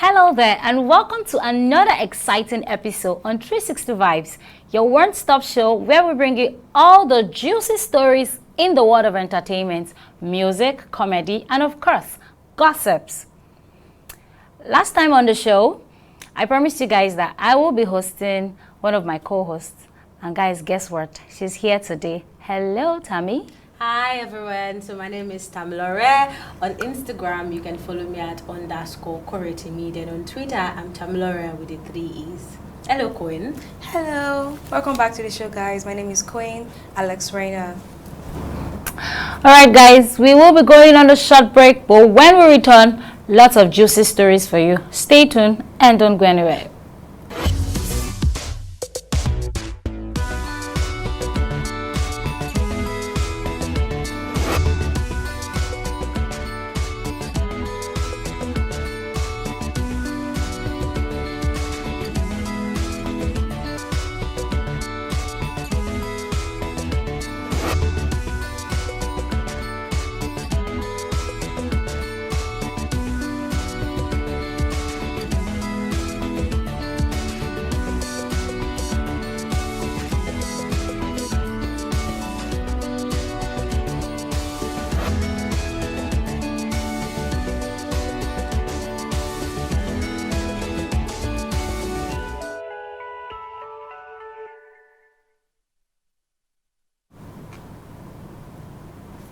Hello there and welcome to another exciting episode on 360 Vibes, your one-stop show where we bring you all the juicy stories in the world of entertainment, music, comedy, and of course, gossips. Last time on the show, I promised you guys that I will be hosting one of my co-hosts. And guys, guess what? She's here today. Hello, Tammy. Hi everyone, so my name is Tamilore. On Instagram, you can follow me at _Koretimi. Then on Twitter, I'm Tamilore with the 3 E's. Hello, Queen. Hello, welcome back to the show, guys. My name is Queen Alex Reina. Alright guys, we will be going on a short break, but when we return, lots of juicy stories for you. Stay tuned and don't go anywhere.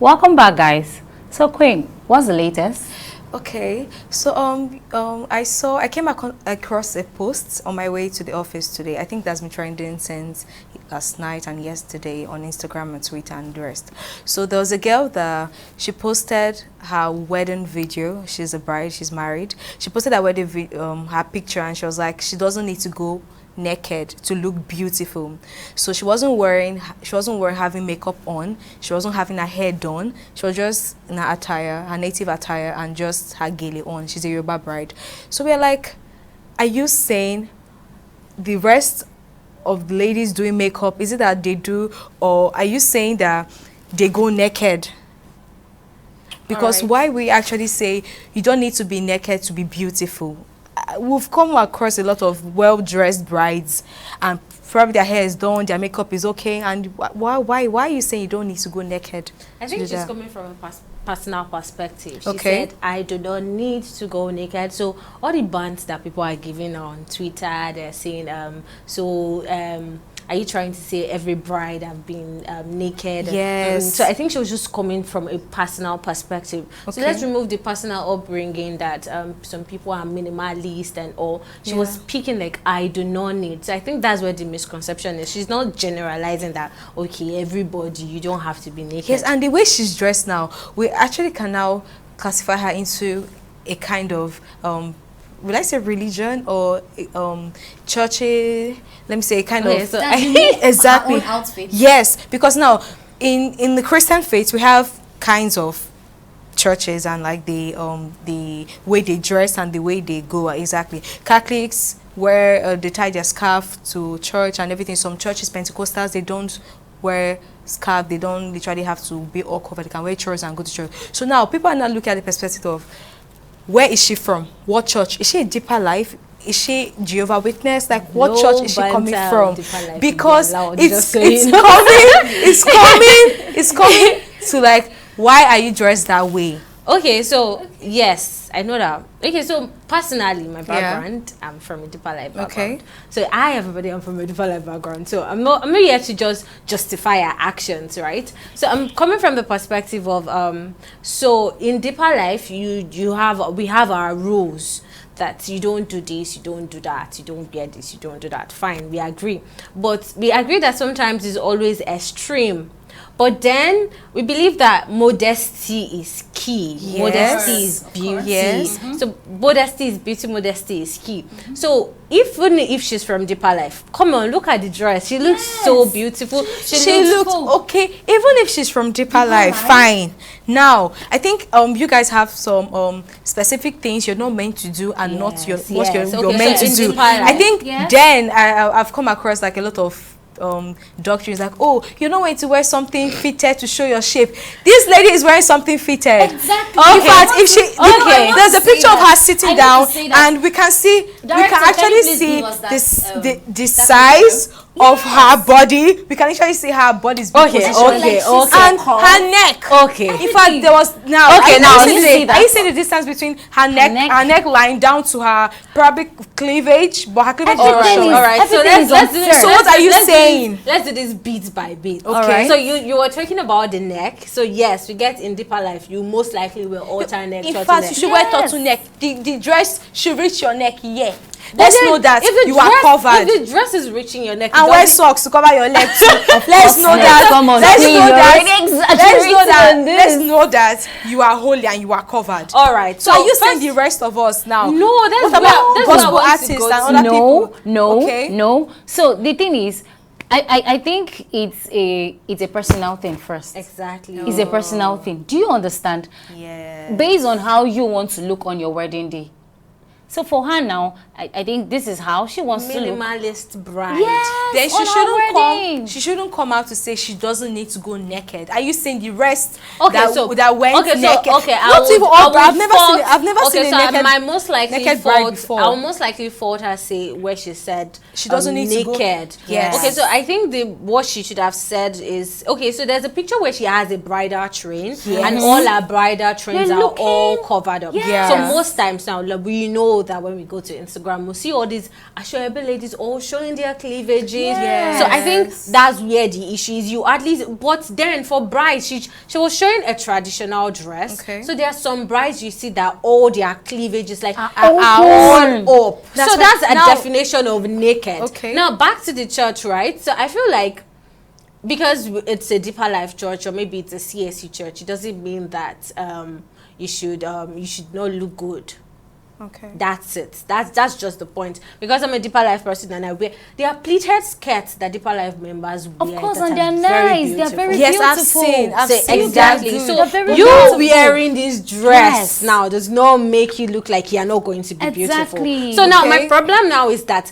Welcome back, guys. So, Queen, what's the latest? Okay, so I came across a post on my way to the office today. I think that's been trending since last night and yesterday on Instagram and Twitter and the rest. So there was a girl that she posted her wedding video. She's a bride, she's married. She posted her wedding her picture, and she was like, she doesn't need to go naked to look beautiful. So she wasn't having makeup on, she wasn't having her hair done, she was just in her attire, her native attire, and just her gele on. She's a Yoruba bride. So we're like, are you saying the rest of the ladies doing makeup, is it that they do, or are you saying that they go naked? Because why we actually say you don't need to be naked to be beautiful? We've come across a lot of well-dressed brides and probably their hair is done, their makeup is okay, and why are you saying you don't need to go naked? I think she's coming from a personal perspective. She Okay. said, I do not need to go naked. So all the bans that people are giving on Twitter, they're saying, are you trying to say every bride have been naked? Yes. So I think she was just coming from a personal perspective. So let's remove the personal upbringing that some people are minimalist and all. She was speaking like, I do not need. So I think that's where the misconception is. She's not generalizing that, okay, everybody, you don't have to be naked. Yes, and the way she's dressed now, we actually can now classify her into a kind of would I say religion or churchy? Let me say kind of. So exactly. Our own outfit. Yes, because now in the Christian faith we have kinds of churches and like the way they dress and the way they go. Exactly. Catholics wear they tie their scarf to church and everything. Some churches, Pentecostals, they don't wear scarf. They don't literally have to be all covered. They can wear shorts and go to church. So now people are now looking at the perspective of, where is she from? What church? Is she a Deeper Life? Is she Jehovah's Witness? Like, what church is she coming from? Because it's coming to like, why are you dressed that way? Okay, so yes, I know that. Okay, so personally, my background, I'm from a Deeper Life background. Okay. So I'm from a Deeper Life background. So I'm not here to just justify our actions, right? So I'm coming from the perspective of so in Deeper Life, we have our rules that you don't do this, you don't do that, you don't get this, you don't do that. Fine, we agree. But we agree that sometimes it's always extreme. But then we believe that modesty is key. Yes. Modesty is beauty. Yes. So modesty is beauty, modesty is key. So even if she's from Deeper Life, come on, look at the dress. She looks so beautiful. She looks okay. Even if she's from Deeper Life, fine. Now, I think you guys have some specific things you're not meant to do and not what you're meant to do. I think then I've come across like a lot of doctrine is like, oh, you're not going to wear something fitted to show your shape. This lady is wearing something fitted. Exactly. In fact, if she there's a picture of her sitting down, and we can actually see the size of her body. We can actually see her body's position. And her neck. In fact, there was are you seeing the distance between her neckline down to her probably cleavage? But her cleavage is not showing. All right. So what are you saying? Let's do this bit by bit. Okay. So you were talking about the neck. So yes, we get in deeper life. You most likely will alter neck. In fact, you should wear turtleneck. The dress should reach your neck. Yeah. Let's know that you are covered. If the dress is reaching your neck, and wear socks to cover your leg too. Let's know that you are holy and you are covered. All right. So are you saying the rest of us now? No, that's what about gospel artists and other people? No. So the thing is, I think it's a personal thing first. Exactly. It's a personal thing. Do you understand? Yeah. Based on how you want to look on your wedding day. So for her now, I think this is how she wants to look. Minimalist bride. Yes, then on she shouldn't come out to say she doesn't need to go naked. Are you saying the rest that went naked? I've never seen a naked. My most likely naked fault. before. I'll most likely fault her say where she said she doesn't need naked. to go. Yes. Okay, so I think what she should have said is so there's a picture where she has a bridal train and all her bridal trains are all covered up. Yes. So most times now we know that when we go to Instagram, we'll see all these ashwabi ladies all showing their cleavages. Yes. So I think that's where the issue is. You at least, but then for brides, she was showing a traditional dress. Okay. So there are some brides you see that all their cleavage is like all up. That's so that's a definition of naked. Okay. Now back to the church, right? So I feel like because it's a Deeper Life church or maybe it's a CSC church, it doesn't mean that you should not look good. Okay. That's it. That's just the point. Because I'm a Deeper Life person and I wear, there are pleated skirts that Deeper Life members wear. Of course, that and they're very nice. They're very yes, beautiful. I've seen exactly. So you wearing this dress now does not make you look like you're not going to be beautiful. So now my problem now is that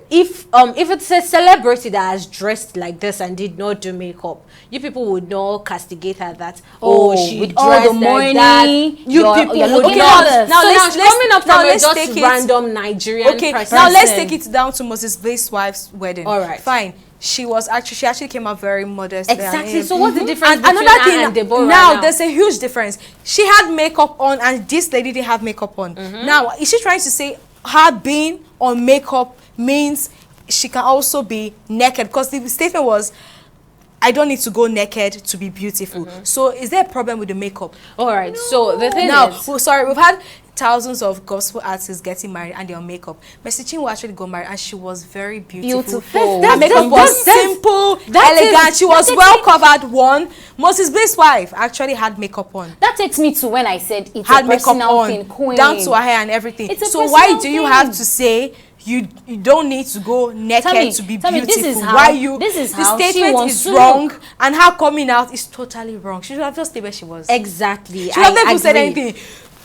if it's a celebrity that has dressed like this and did not do makeup, you people would not castigate her that she with dressed all the like money, that. You people would not. Now let's coming up from let's just take it. random Nigerian person. Now let's take it down to Moses Blake's wife's wedding. All right, fine. She actually came out very modest. Exactly. So what's the difference between another thing her and Deborah now? There's a huge difference. She had makeup on, and this lady didn't have makeup on. Now, is she trying to say her being on makeup means she can also be naked? Because the statement was, I don't need to go naked to be beautiful. So is there a problem with the makeup? All right. No. So the thing is, we've had thousands of gospel artists getting married and their makeup. Mercy Chinwo actually got married and she was very beautiful. Her makeup was simple, elegant. She was well covered. Moses Blake's wife actually had makeup on. That takes me to when I said it's a personal thing, queen. Down to her hair and everything. So why do you have to say you don't need to go naked to be beautiful? The statement is wrong, and her coming out is totally wrong. She should have just stayed where she was. Exactly. She should have never said anything.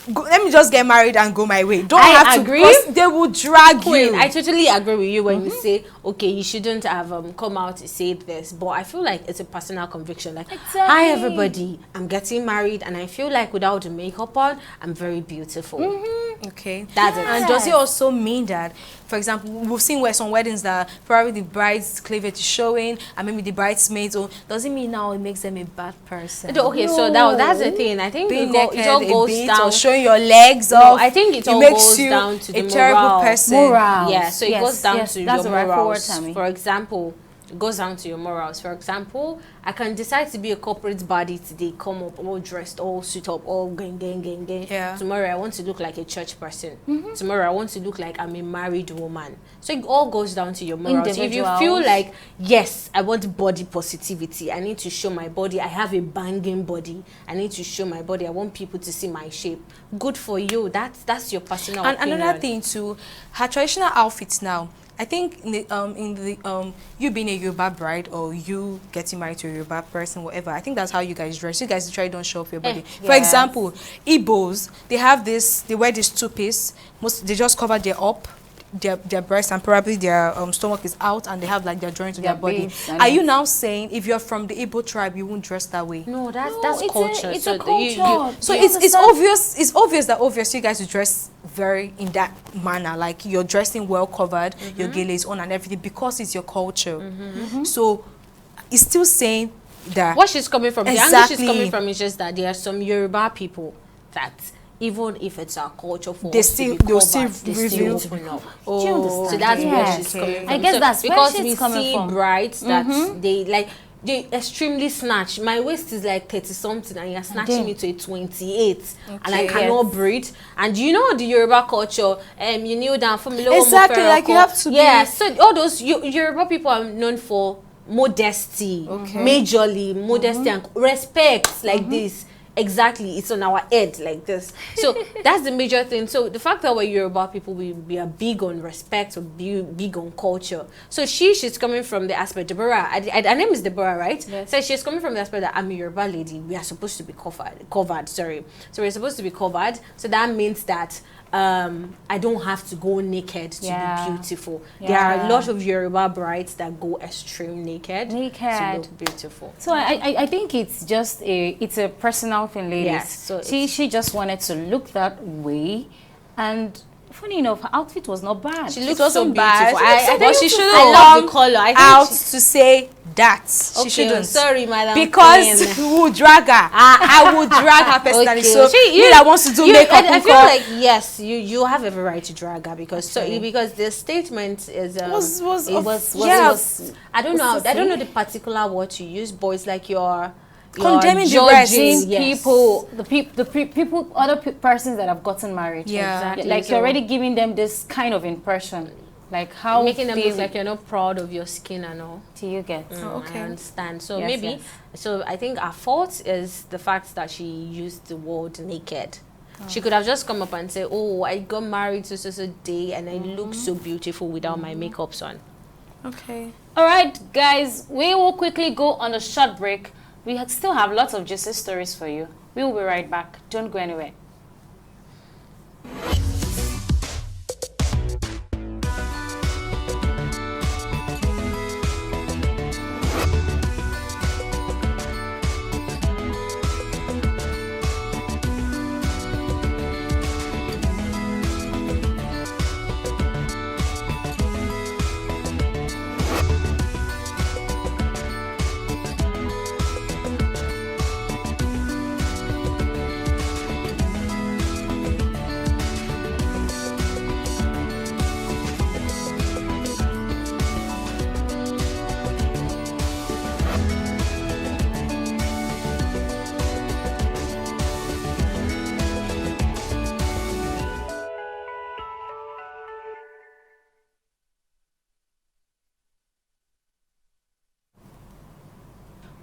Let me just get married and go my way. Don't have to, because they will drag you. I totally agree with you when you say, okay, you shouldn't have come out to say this, but I feel like it's a personal conviction. Like, hi everybody, I'm getting married and I feel like without the makeup on, I'm very beautiful. Okay, that's it. And does it also mean that, for example, we've seen some weddings that probably the bride's cleavage is showing and maybe the bridesmaids, or does it mean now it makes them a bad person? Okay, so that's the thing. I think being naked it all goes down. Or showing your legs off. I think it all makes goes you down to the a terrible morale. person. Yeah, so it goes down to your morals. Tammy. For example, it goes down to your morals. For example, I can decide to be a corporate body today, come up all dressed, all suit up, all gang. Yeah. Tomorrow I want to look like a church person. Tomorrow I want to look like I'm a married woman. So it all goes down to your morals. If you feel like, yes, I want body positivity, I need to show my body, I have a banging body, I need to show my body, I want people to see my shape. Good for you. That's your personal opinion. And another thing too, her traditional outfits now, I think you being a Yoruba bride or you getting married to a Yoruba person, whatever, I think that's how you guys dress. You guys try don't show off your body. For example, Igbos, they wear this two-piece. They just cover their up. their breast and probably their stomach is out and they have like their joints on their body. Are you now saying if you're from the Igbo tribe you won't dress that way? No, that's culture. It's a culture. So it's obvious. It's obvious that you guys will dress very in that manner, like you're dressing well covered, your gele is on and everything because it's your culture. So it's still saying that what she's coming from, exactly. the angle she's coming from is just that there are some Yoruba people that even if it's our culture for they us still to be still covered, they still open up. Oh, so that's where she's coming from. I guess so that's where because she's we coming see from. brides that they extremely snatch. My waist is like 30 something and you're snatching me to a 28 and I cannot breathe. And you know the Yoruba culture, you kneel down for me. Exactly, like you have to be. So all those Yoruba people are known for modesty, majorly modesty and respect like this. Exactly, it's on our head like this. So that's the major thing. So the fact that we're Yoruba people, we are big on respect or big on culture. So she's coming from the aspect, Deborah, her name is Deborah, right? Yes. So she's coming from the aspect that I'm a Yoruba lady. We are supposed to be covered, sorry. So we're supposed to be covered. So that means that I don't have to go naked to be beautiful. There are a lot of Yoruba brides that go extreme naked to look beautiful. So I think it's just it's a personal thing, ladies. Yes, so she just wanted to look that way, and funny enough, her outfit was not bad. She looked wasn't so bad. beautiful. But she shouldn't love the color. out to say that. She shouldn't. Sorry, madam. Because we will drag her. I will drag her personally. So you that wants to do makeup. I feel like yes, you have every right to drag her because because the statement is I don't know the particular word to use, but it's like you're condemning judging people, people, other persons that have gotten married. Exactly. Like you're already giving them this kind of impression, like how making them look like you're not proud of your skin and all. Do you get? I understand. So so I think our fault is the fact that she used the word naked. She could have just come up and say, "Oh, I got married to so day and I look so beautiful without my makeups on." Okay. All right, guys, we will quickly go on a short break. We still have lots of juicy stories for you. We will be right back. Don't go anywhere.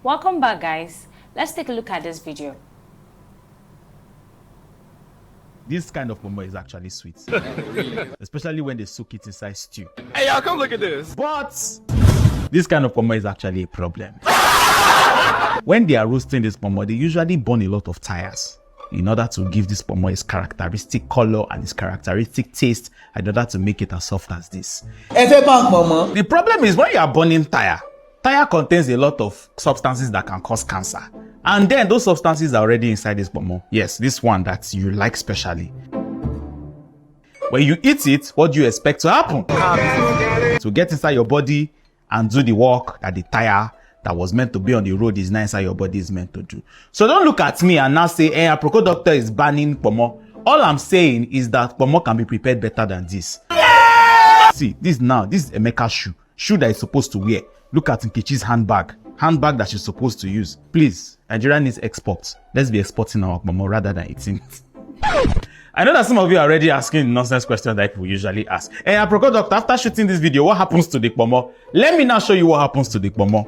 Welcome back, guys. Let's take a look at this video. This kind of ponmo is actually sweet. Especially when they soak it inside stew. Hey, y'all, come look at this. But this kind of ponmo is actually a problem. When they are roasting this ponmo, they usually burn a lot of tires in order to give this ponmo its characteristic color and its characteristic taste in order to make it as soft as this. The problem is when you are burning tire contains a lot of substances that can cause cancer. And then those substances are already inside this ponmo. Yes, this one that you like specially. When you eat it, what do you expect to happen? To get inside your body and do the work that the tire that was meant to be on the road is not inside your body is meant to do. So don't look at me and now say, hey, a Aproko doctor is banning ponmo. All I'm saying is that ponmo can be prepared better than this. Yeah! See, this is Emeka's shoe that he's supposed to wear. Look at Nkechi's handbag that she's supposed to use. Please, Nigeria needs exports. Let's be exporting our ponmo rather than eating it. I know that some of you are already asking nonsense questions that people usually ask. Hey, Aproko doctor, after shooting this video, what happens to the ponmo? Let me now show you what happens to the ponmo.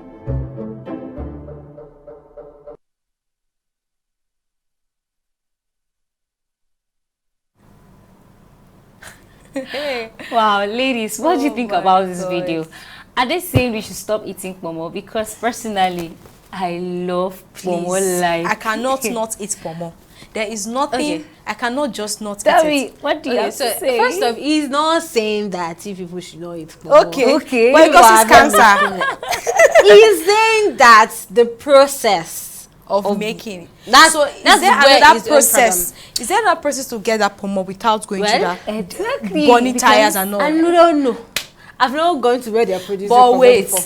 Wow, ladies, what do you think about this video? Are they saying we should stop eating ponmo? Because personally, I love ponmo. Like I cannot not eat ponmo. There is nothing. I cannot just not Tell eat me, it. what do you have to say? First off, he's not saying that if people should not eat Ponmo. Okay. But because it's cancer He's saying that the process of making it. That's So that's is there where another his own process? problem. Is there another process to get that Ponmo without going Well, to that Exactly. burning tires and all? I don't know. I've not gone to where they're producing But Ponmo wait. before.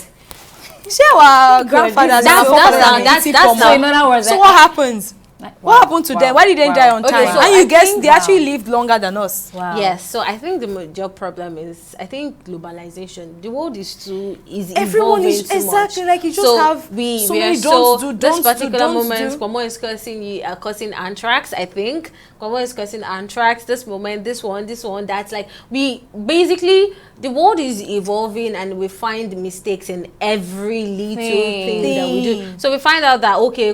You see our grandfathers That's- and our that's- forefathers that's- eating that's- Ponmo. So in other words, So what happens? What happened to them? Why did they die on Okay, time? so and I you guess think- they actually lived longer than us. Wow. Yes, so I think the major problem is globalization. The world is Everyone evolving is too exactly much. like you just So have so many this particular don't moment, do. Ponmo is causing anthrax. I think Ponmo is causing anthrax. This moment, this one. That's like we basically the world is evolving and we find mistakes in every little thing that we do. So we find out that okay,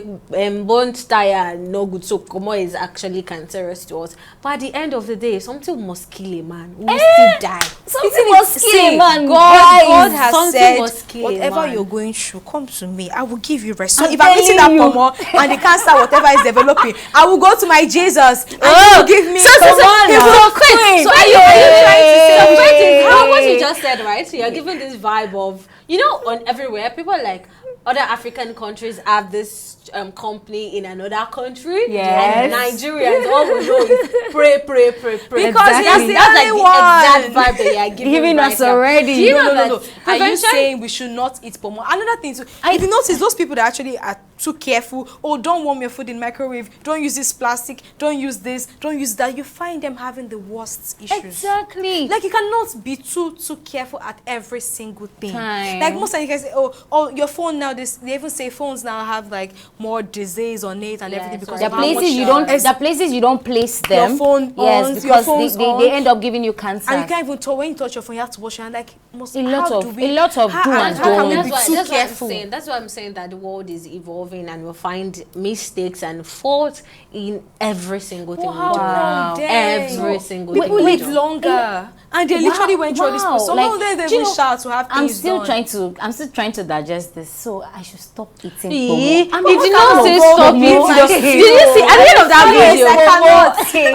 burnt tire no good. So Ponmo is actually cancerous to us. But at the end of the day, something must kill a man. We still die. Something must kill a man. God has something must said, kill a whatever man. you're going through, come to me. I will give you rest. So I'm if I'm eating that telling you. Ponmo and the cancer, whatever is developing, I will go to my Jesus and he will give me Ponmo. He will quit. So are you trying to say? So fact is, how what you just said, right? So you're giving this vibe of, you know, on everywhere, people are like, other African countries have this company in another country. Yes. And Nigerians, all we know is pray. Because Exactly. that's the That's only like the exact one. vibe that you are Giving right us now. already. Do you know No. that Are you prevention- saying we should not eat Ponmo? Another thing too, if you notice, those people that actually are too careful, oh, don't warm your food in microwave, don't use this plastic, don't use this, don't use that, you find them having the worst issues. Exactly. Like you cannot be too careful at every single thing. Time. Like most times you can say, oh, your phone now. They even say phones now have like more disease on it and everything because the of how much, places you don't place them. Your phone yes, on, your because phone's they on. end up giving you cancer. and you can't even touch when you touch your phone. You have to wash your hand. Like most A lot how of- do we, a lot of how, do and and how can we don't. be That's too why I'm careful? saying. That's why I'm saying that the world is evolving and we'll find mistakes and faults in every single thing we do. Wow. Every single People thing we live do. longer, and they literally went through this. Some of them they do you even know, shout to have I'm things still done. trying to digest this. So I should stop eating If Ponmo. you not say stop it, did you see at the end of that video?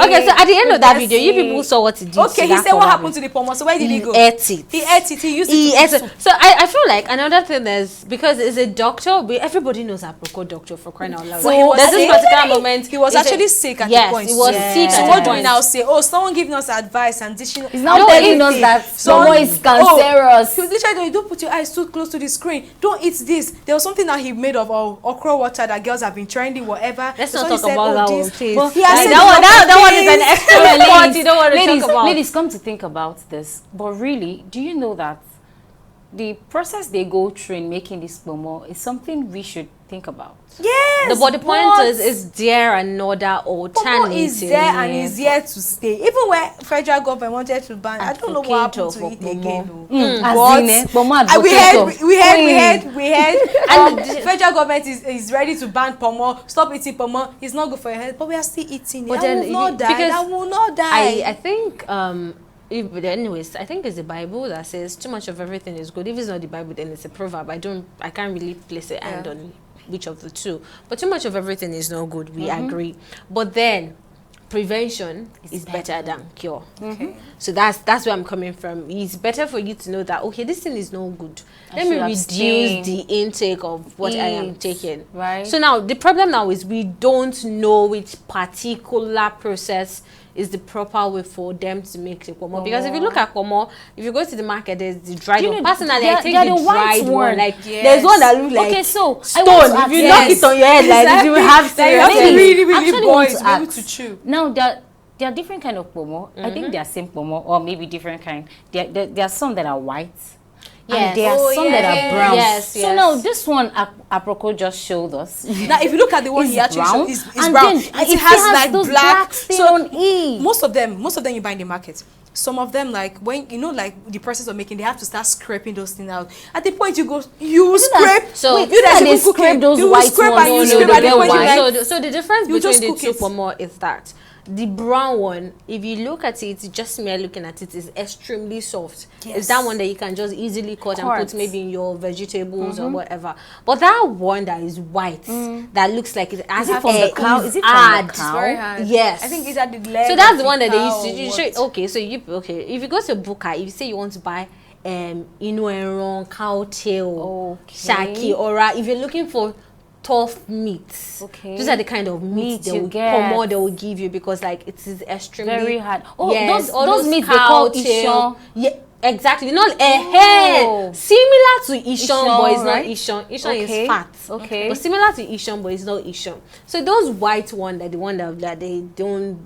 Okay, so at the end of that video, you people saw what he did. Okay, he said what happened to the Ponmo. So where did he go? Ate it. He ate it. He used it. He to ate cook it. soup. So I feel like another thing is because it's a doctor, everybody knows Aproko doctor for crying out loud. So he was there's this sick. particular moment. He was he said- actually sick at yes, the point. he was Yeah. sick So at what the do we point. now say? Oh, someone giving us advice and this. He's now No, telling if us he- that Someone- Ponmo is cancerous. He was literally don't put your eyes too close to the screen. Don't eat this. There was something that he made of okra water that girls have been trending, whatever. Let's So not he talk said, about oh, that this. one, please. But he has said That one is an things. extra report you don't want to talk about. Ladies, come to think about this. But really, do you know that the process they go through in making this Ponmo is something we should think about? Yes. But the point but is there another alternative? Ponmo is there and is here to stay. Even when federal government wanted to ban, I don't know what happened to it again. As in, Ponmo We heard, And federal government is ready to ban Ponmo. Stop eating Ponmo. It's not good for your health, but we are still eating it. But I then will not die. because I will not die. I think but anyways, I think it's the Bible that says too much of everything is good. If it's not the Bible, then it's a proverb. I can't really place a hand on which of the two. But too much of everything is not good. We agree. But then prevention is better than cure. So that's where I'm coming from. It's better for you to know that okay, this thing is no good. Let me should reduce abstain. the intake of what I am taking. Right. So now the problem now is we don't know which particular process is the proper way for them to make the Ponmo. Because if you look at Ponmo, if you go to the market, there's the dried You one. know, Personally, they I are- take they are the the white dried one. one. Like Yes. there's one that looks like Okay, so stone. I want to If you ask- knock it on your head like this, you will have Like, serious you have to pain. really, really Actually boil want to to be able ask. to chew. Now there are different kind of Ponmo. I think they are same Ponmo or maybe different kind. There are some that are white. Yes. And there are some that are brown. Yes, So yes. now this one Aproko just showed us. Now, if you look at the one It's he actually brown, showed, it's and brown. then It it has has like those black. black stain on it. Most of them you buy in the market. Some of them, like when you know, like the process of making, they have to start scraping those things out. At the point you go, you scrape. So- Wait, you that that they you cook scrape it, those you will white scrape ones. and you No, scrape no, at the they point you white. like. So the difference You just between the cook two it. Ponmo is that the brown one, if you look at it, just me looking at it, is extremely soft. Yes. It's that one that you can just easily cut and Cut. put maybe in your vegetables or whatever. But that one that is white, that looks like it as Is it if from the cow? Is it from the hard. cow? Very hard. Yes. I think it's at the leg. So that's of the one that they cow used to or do. what. Okay, so if you go to Buka, if you say you want to buy inu cow tail, Okay. shaki, or if you're looking for tough meats, Okay. those are the kind of meat you they will get. Ponmo they will give you, because like it is extremely Very hard. Oh, yes, all those meats they cow call tail. ishon. Yeah, exactly. Not Oh. similar to ishon, but it's right? not ishon. Ishon Okay. is fat. Okay. But similar to ishon, but it's not ishon. So those white one, that the one that they don't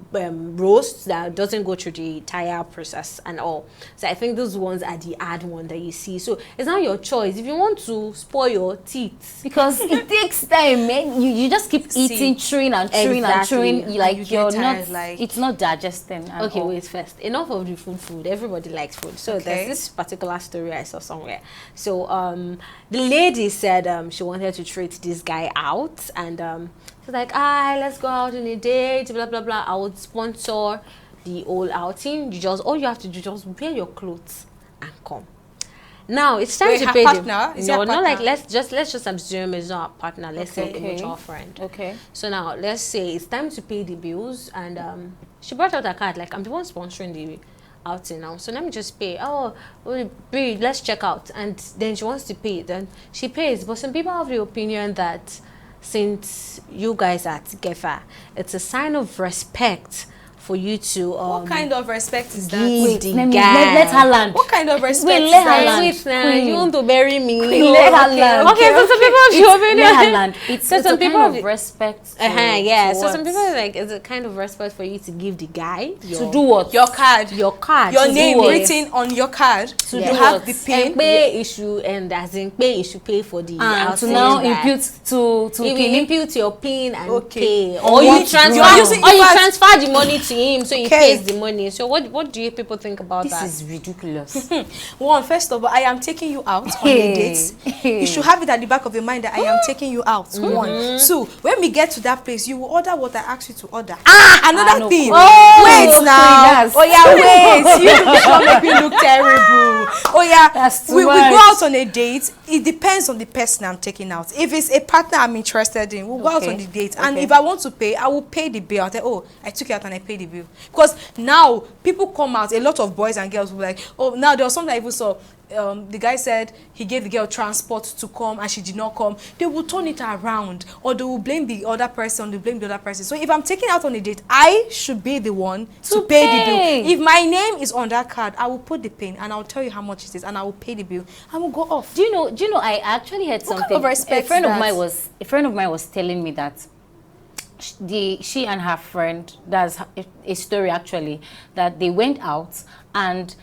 roast, that doesn't go through the entire process and all. So I think those ones are the hard one that you see. So it's not your choice. If you want to spoil your teeth, Because it takes time, man. You just keep eating, chewing and chewing and Exactly. chewing. And Like you get you're tired, not. like- It's not digesting. and okay, all. wait first. Enough of the food. Everybody likes food. So Okay. there's this particular story I saw somewhere. So the lady said she wanted to treat this guy out, and she's like, let's go out on a date, blah blah blah. I would sponsor the whole outing. All you have to do, just wear your clothes and come. Now it's time Wait, to her pay partner? the Is no, her not like partner? let's just assume it's not a partner. Let's say a Okay. mutual friend. Okay. So now let's say it's time to pay the bills, and she brought out her card, like, I'm the one sponsoring the outing now, so let me just pay. Oh, babe, let's check out. And then she wants to pay, then she pays. But some people have the opinion that since you guys are together, it's a sign of respect for you to What kind of respect is that? give the Let guy. her land. What kind of respect Wait, is let her that? land. Wait now, Queen. you want to bury me? Let her okay, land. Okay, so some people have the Let her opinion. land. It's So it's some a people kind have of respect. To, yeah. to So some what? people are like, it's a kind of respect for you to give the guy to do what? Your card. your card, Your to name do what? written on your card. To you do have what? the pin. And pay issue, and as in pay issue, pay for the And to outing now that- impute to you will Kini. impute your pin and Okay. pay, On or you what transfer, ground? You're using- or you in fact- transfer the money to him, so he Okay. pays the money. So what do you people think about This that? is ridiculous. One, first of all, I am taking you out on a date. You should have it at the back of your mind that I am taking you out. One. Two, when we get to that place, you will order what I asked you to order. Another no. thing. Oh, wait okay, now. that's- Oh yeah, wait. You don't make me look terrible. Oh yeah. That's too we go much. out on a date. It depends on the person I'm taking out. If it's a partner I'm interested in, we'll go out Okay. on the date. And Okay. if I want to pay, I will pay the bill. I'll say, oh, I took it out and I paid the bill. Because now people come out, a lot of boys and girls will be like, oh, now there was something I even saw. The guy said he gave the girl transport to come and she did not come. They will turn it around, or they will blame the other person. They blame the other person. So if I'm taking out on a date, I should be the one to pay the pay. bill. If my name is on that card, I will put the pin and I'll tell you how much it is, and I will pay the bill and we'll go off. Do you know? I actually heard What kind something. of respect a friend is of that? mine was telling me that she and her friend, that's a story actually, that they went out and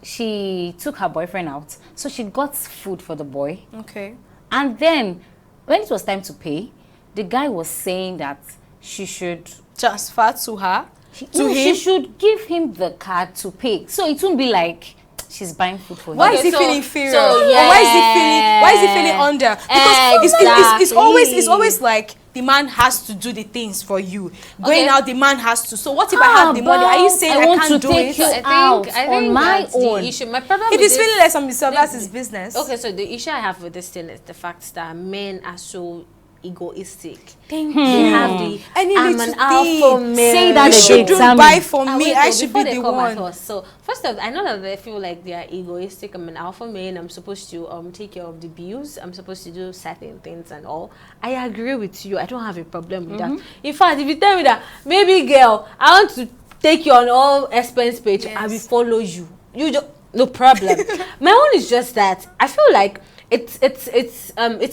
she took her boyfriend out, so she got food for the boy, Okay. and then when it was time to pay, the guy was saying that she should Transfer to her. To no, she him. should give him the card to pay, so it won't be like she's buying food for Why him. is he so- feeling inferior? so, Or why is he feeling? Why is he feeling under? Because it's Exactly. always like the man has to do the things for you. Going Okay. out, the man has to. So what if I have the money? Are you saying I I want can't to do take it? you out on my that's own. the issue. My problem If with he's this- feeling less on himself, that's his business. Okay, so the issue I have with this thing is the fact that men are so egoistic. Thank They you. have the Any I'm little an alpha thing. male. Say that You again. should do Tell me. buy for me. wait, I though, should before be they the come at one. us. So first of all, I know that they feel like they are egoistic. I'm an alpha male. I'm supposed to take care of the bills. I'm supposed to do certain things and all. I agree with you. I don't have a problem with that. In fact, if you tell me that, baby girl, I want to take you on all expense page, I will follow you. You just no problem. My own is just that I feel like it's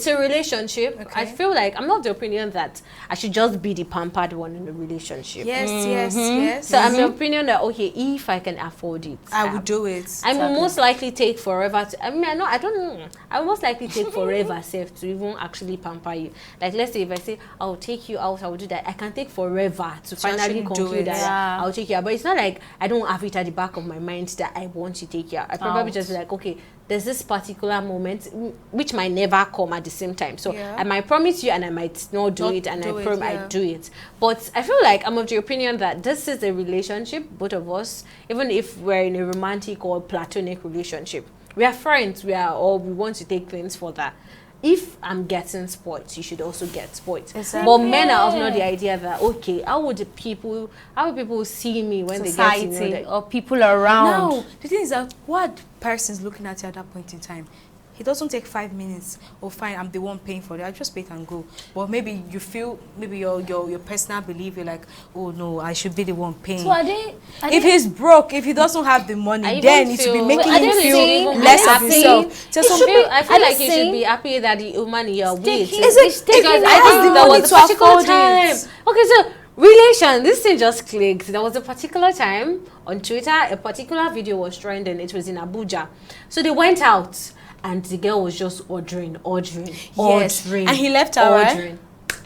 a relationship. Okay. I feel like I'm not the opinion that I should just be the pampered one in a relationship. Yes, yes. So I'm the opinion that okay, if I can afford it, I would do it. I will most likely take forever to, I mean, I don't, I will most likely take forever safe to even actually pamper you. Like, let's say if I say, I'll take you out, I will do that. I can take forever to finally actually do conclude it. that Yeah. I'll take you out. But it's not like I don't have it at the back of my mind that I want to take you out. I probably Out. just be like, okay, there's this particular moment which might never come at the same time. So Yeah. I might promise you and I might not do it, and do I it, I yeah. do it. But I feel like I'm of the opinion that this is a relationship, both of us, even if we're in a romantic or platonic relationship. We are friends, we want to take things further. If I'm getting spoiled, you should also get spoiled. Exactly. But men are of not the idea that, okay, how would people see me when they get to know Society that? or people around. Now, the thing is that what person's looking at you at that point in time, it doesn't take 5 minutes. Oh, fine, I'm the one paying for it. I just pay it and go. But maybe you feel, maybe your personal belief, you're like, oh no, I should be the one paying. So are they? If he's broke, if he doesn't have the money, I then even it should be feel- making I him don't feel think- less I of don't himself. think- So It some should people, be- I feel Are like they you should saying- be happy that the woman you're with. taking- Is it It's taking Because the I think money there was to a particular afford time. it. Okay, so relation, this thing just clicked. There was a particular time on Twitter, a particular video was trending. It was in Abuja. So they went out and the girl was just ordering. Yes. And he left her, right? ordering.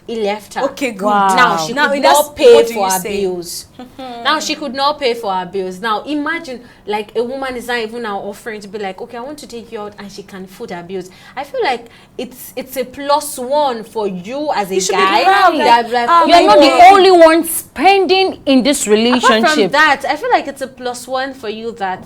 He left her. Okay, good. Wow. Now she Now, could that's- not pay what do for you her say? bills. Now she could not pay for her bills. Now imagine like a woman is not even now offering to be like, okay, I want to take you out, and she can foot her bills. I feel like it's a +1 for you as a You should be guy. proud, that, like, oh You're my not God. the only one spending in this Apart from relationship. that, I feel like it's a +1 for you that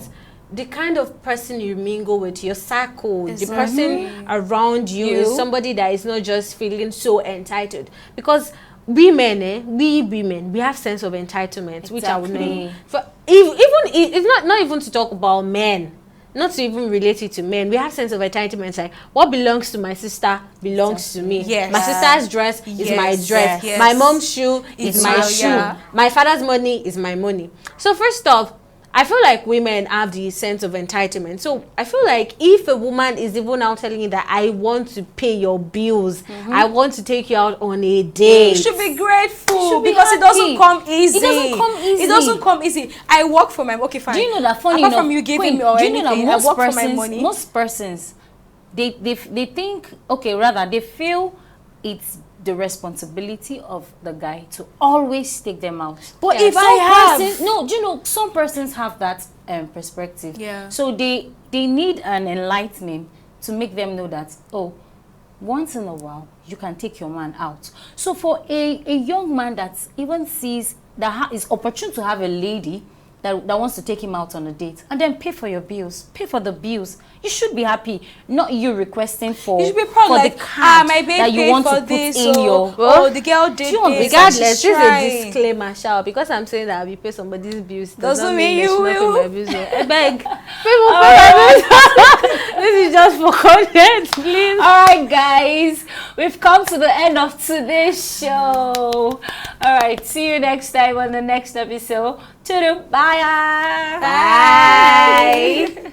the kind of person you mingle with, your circle, the person around you is somebody that is not just feeling so entitled. Because we women, we have sense of entitlement, which I would Exactly. know. It's not even to talk about men, not to even relate it to men. We have sense of entitlement. Like what belongs to my sister belongs to me. Yes. My sister's dress is my Yes, dress. yes. My mom's shoe is It's my my- shoe. yeah. My father's money is my money. So first off, I feel like women have the sense of entitlement. So I feel like if a woman is even now telling you that I want to pay your bills, I want to take you out on a date. You should be grateful Should be because it doesn't happy. come easy. It doesn't come easy. It doesn't come easy. I work for my okay, fine. Do you know that funny Apart enough? from you giving Queen, me or do you know that anything, I work for my money. Most persons, they think, okay, rather they feel it's the responsibility of the guy to always take them out. But Yeah. if Some I have- persons, no, do you know some persons have that perspective. Yeah. So they need an enlightening to make them know that, oh, once in a while you can take your man out. So for a young man that even sees that is opportune to have a lady that wants to take him out on a date and then pay for your bills, pay for the bills, you should be happy, not you requesting for, You should be proud, for like, the card my babe that you paid want for to put this, in your. oh, the girl did Do you this. Regardless, and this she's is a trying. disclaimer, shall because I'm saying that I will pay somebody's bills Doesn't mean they you should not pay will. my bills. I beg. People pay my bills. This is just for content, please. All right, guys, we've come to the end of today's show. All right, see you next time on the next episode. Bye. Bye.